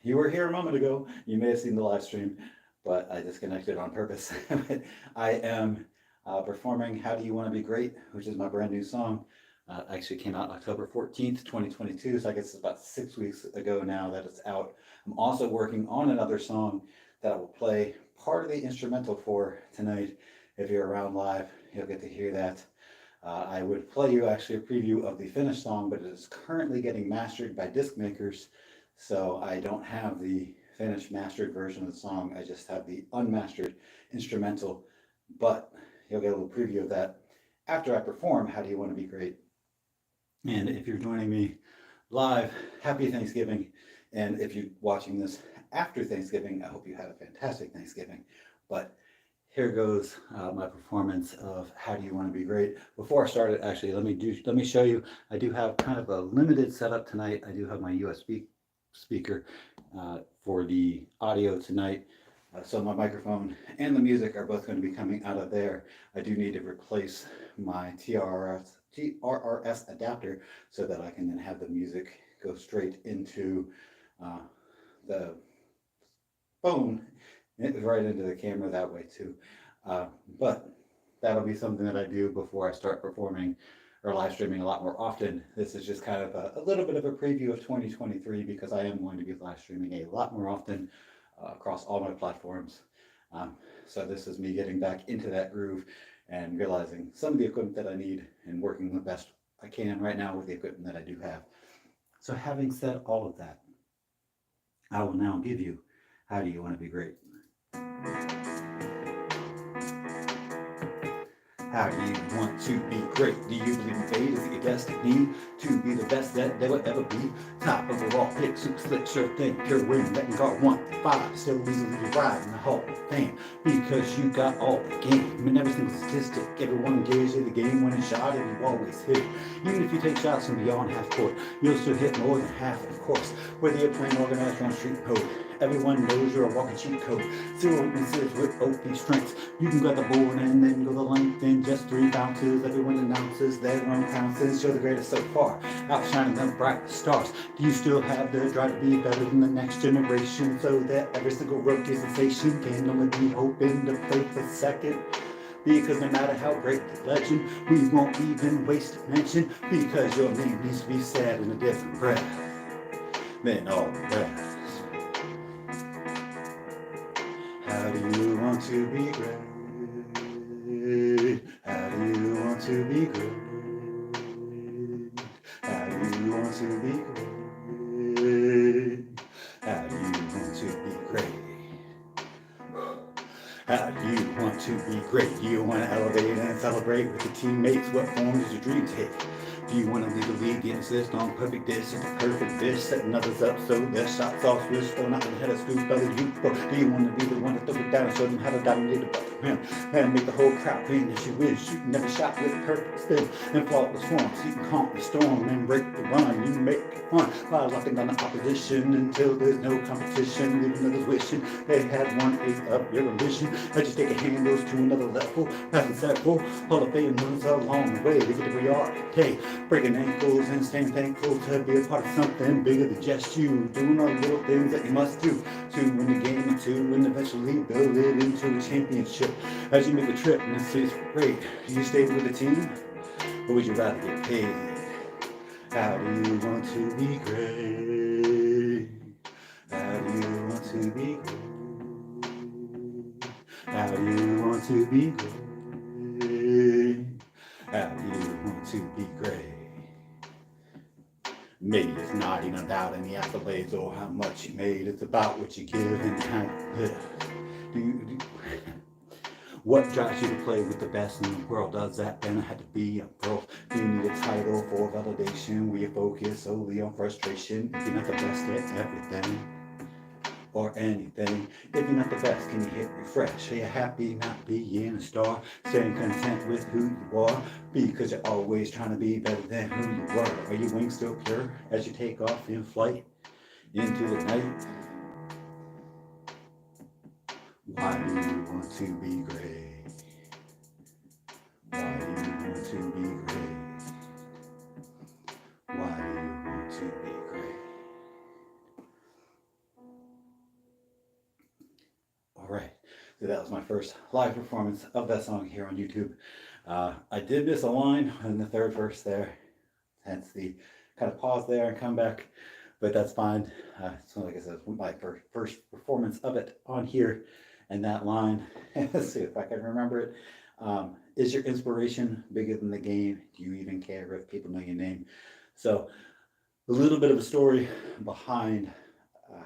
You were here a moment ago. You may have seen the live stream, but I disconnected on purpose. I am performing How Do You Want to Be Great, which is my brand new song. Actually came out October 14th, 2022, so I guess it's about 6 weeks ago now that it's out. I'm also working on another song that I will play part of the instrumental for tonight. If you're around live, you'll get to hear that. I would play you actually a preview of the finished song, but it is currently getting mastered by disc makers, so I don't have the finished mastered version of the song. I just have the unmastered instrumental, but you'll get a little preview of that after I perform How Do You Want to Be Great? And if you're joining me live, happy Thanksgiving. And if you're watching this after Thanksgiving, I hope you had a fantastic Thanksgiving. But here goes my performance of How Do You Want to Be Great. Before I start it, actually, let me show you. I do have kind of a limited setup tonight. I do have my USB speaker for the audio tonight. So my microphone and the music are both going to be coming out of there. I do need to replace my TRRS adapter so that I can then have the music go straight into uh, the phone, right into the camera that way too. But that'll be something that I do before I start performing or live streaming a lot more often. This is just kind of a little bit of a preview of 2023 because I am going to be live streaming a lot more often across all my platforms. Um, so this is me getting back into that groove and realizing some of the equipment that I need and working the best I can right now with the equipment that I do have. So having said all of that, I will now give you How Do You Want to Be Great? How do you want to be great? Do you believe in fate? Is it your destiny to be the best that there will ever be? Top of the raw pick, super slick, sure thing, pure win, letting guard 1-5, still easily ride in the Hall of Fame because you got all the game and every single statistic. Everyone engaged in the game, winning shot, and you always hit. Even if you take shots from beyond half court, you'll still hit more than half, of course. Whether you're playing organized or on street code, everyone knows you're a walking cheat code. Zero weaknesses with both these strengths. You can grab the board and then go the length in just 3 bounces. Everyone announces their own pounces. You're the greatest so far, outshining the brightest stars. Do you still have the drive to be better than the next generation so that every single rookie sensation can only be hoping to play for second? Because no matter how great the legend, we won't even waste a mention because your name needs to be said in a different breath than all the rest. How do you want to be great? How do you want to be great? How do you want to be great? How do you want to be great? How do you want to be great? Do you want to elevate and celebrate with your teammates? What form does your dream take? Do you want to lead the league, get insist on perfect dish, just a perfect dish, setting others up so their shots all swish, thrown out the head of scoop by the youth? Or do you want to be the one to throw it down and show them how to dominate the ball rim and make the whole crowd clean as you wish, shooting every shot with perfect spin and flawless form, so you can calm the storm and break the run. You make it fun by locking down the opposition until there's no competition, leaving others wishing they had 1/8 of your ambition. I just take a hand goes to another level, passing several Hall of Fame moves along the way to get to where you are today. Breaking ankles and staying thankful to be a part of something bigger than just you. Doing all the little things that you must do to win the game or two and eventually build it into a championship. As you make the trip and it's great, do you stay with the team or would you rather get paid? How do you want to be great? How do you want to be great? How do you want to be great? How do you want to be great? Maybe it's not even about any accolades or how much you made. It's about what you give and how you live. What drives you to play with the best in the world? Does that then have to be a pro? Do you need a title for validation? Will you focus solely on frustration? If you're not the best at everything or anything, if you're not the best, can you hit refresh? Are you happy not being a star? Staying content with who you are because you're always trying to be better than who you were. Are your wings still pure as you take off in flight into the night? Why do you want to be great? Why do you want to be great? Why do you want to be great? right, so that was my first live performance of that song here on YouTube. I did miss a line in the third verse there, hence the kind of pause there and come back, but that's fine. So like I said, my first performance of it on here, and that line, let's see if I can remember it. Is your inspiration bigger than the game? Do you even care if people know your name? So a little bit of a story behind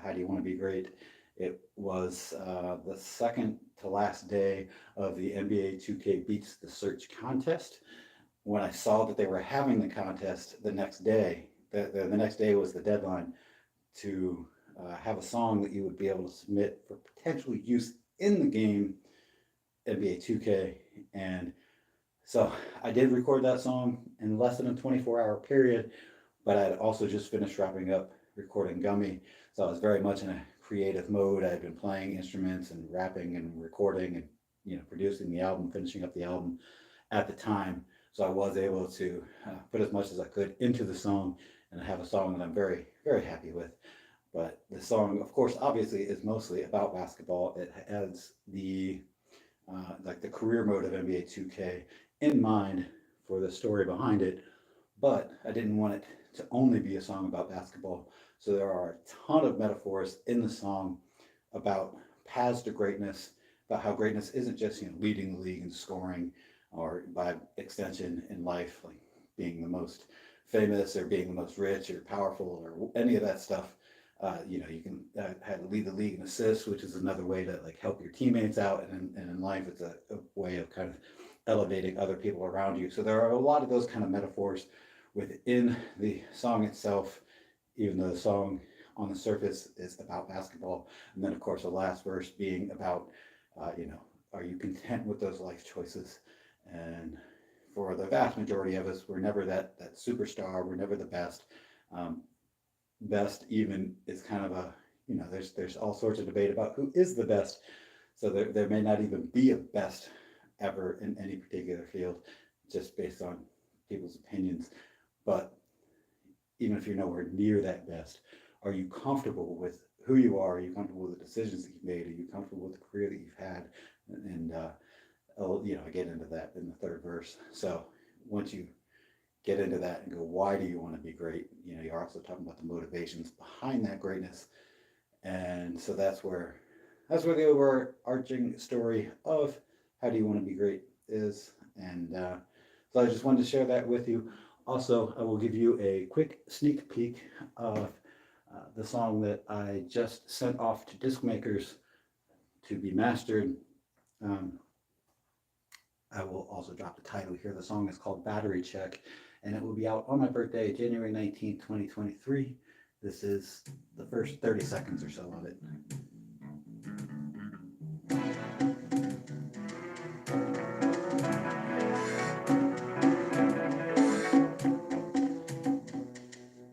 How Do You Want to Be Great. It was the second to last day of the NBA 2K Beats the Search contest. When I saw that they were having the contest the next day, the next day was the deadline to have a song that you would be able to submit for potential use in the game NBA 2K. And so I did record that song in less than a 24-hour period, but I had also just finished wrapping up recording Gummy. So I was very much in a creative mode. I had been playing instruments and rapping and recording and, you know, producing the album, finishing up the album at the time. So I was able to put as much as I could into the song and have a song that I'm very, very happy with. But the song, of course, obviously is mostly about basketball. It has the like the career mode of NBA 2K in mind for the story behind it, but I didn't want it to only be a song about basketball. So there are a ton of metaphors in the song about paths to greatness, about how greatness isn't just, you know, leading the league and scoring, or by extension in life, like being the most famous or being the most rich or powerful or any of that stuff. You know, you can lead the league in assists, which is another way to like help your teammates out, and in life, it's a way of kind of elevating other people around you. So there are a lot of those kind of metaphors within the song itself, even though the song on the surface is about basketball. And then, of course, the last verse being about, you know, are you content with those life choices? And for the vast majority of us, we're never that superstar. We're never the best. Best even is kind of a, you know, there's all sorts of debate about who is the best. So there may not even be a best ever in any particular field, just based on people's opinions. But even if you're nowhere near that best, are you comfortable with who you are? Are you comfortable with the decisions that you've made? Are you comfortable with the career that you've had? And you know, I get into that in the third verse. So once you get into that and go, why do you want to be great? You know, you're also talking about the motivations behind that greatness. And so that's where the overarching story of How Do You Want to Be Great is. And so I just wanted to share that with you. Also, I will give you a quick sneak peek of the song that I just sent off to disc makers to be mastered. I will also drop the title here. The song is called Battery Check, and it will be out on my birthday, January 19th, 2023. This is the first 30 seconds or so of it.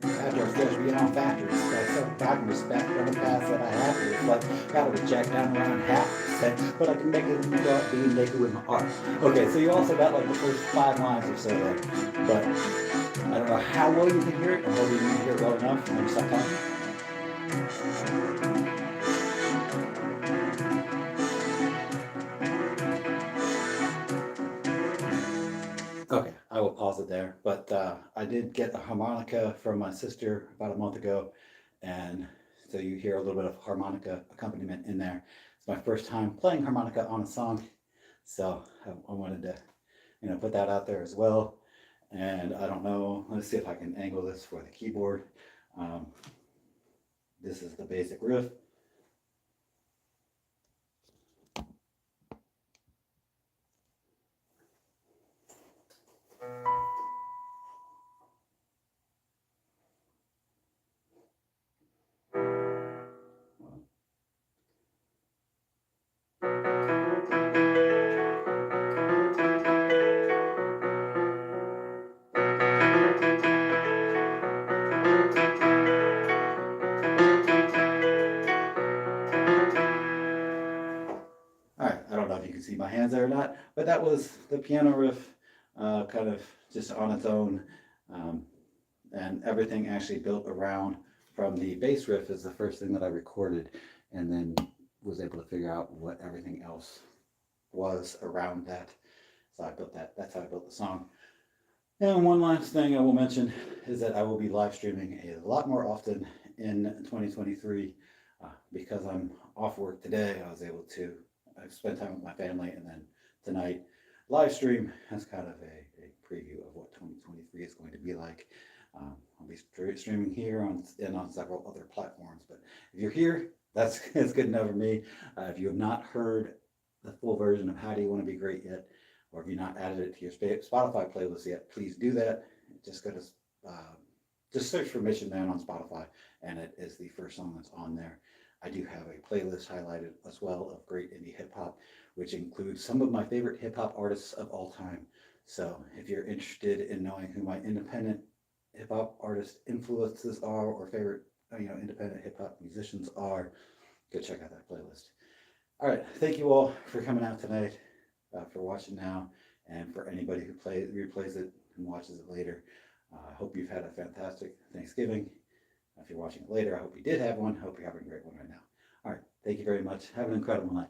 Outdoors goes beyond factories, like some God respect on the paths that I have to reflect. Battery check down around 0.5%, but I can make it without being naked with my art. Okay, so you also got like the first 5 lines or so there, but I don't know how well you can hear it, or whether you can hear it well enough, and then stop talking. Okay, I will pause it there. But I did get a harmonica from my sister about a month ago, and so you hear a little bit of harmonica accompaniment in there. It's my first time playing harmonica on a song, so I wanted to, you know, put that out there as well. And I don't know, let's see if I can angle this for the keyboard. This is the basic riff. Alright, I don't know if you can see my hands there or not, but that was the piano riff, kind of just on its own, and everything actually built around from the bass riff is the first thing that I recorded, and then was able to figure out what everything else was around that. So I built that. That's how I built the song. And one last thing I will mention is that I will be live streaming a lot more often in 2023 because I'm off work today. I was able to spend time with my family, and then tonight live stream as kind of a preview of what 2023 is going to be like. I'll be streaming here and on several other platforms. But if you're here, that's good enough for me. If you have not heard the full version of How Do You Want to Be Great yet, or if you've not added it to your Spotify playlist yet, please do that. Just go to just search for Mission Man on Spotify, and it is the first song that's on there. I do have a playlist highlighted as well of great indie hip hop, which includes some of my favorite hip hop artists of all time. So if you're interested in knowing who my independent hip hop artist influences are, or favorite independent hip hop musicians are, go check out that playlist. All right, thank you all for coming out tonight, for watching now, and for anybody who replays it and watches it later. I hope you've had a fantastic Thanksgiving. If you're watching it later, I hope you did have one. I hope you're having a great one right now. All right, thank you very much. Have an incredible night.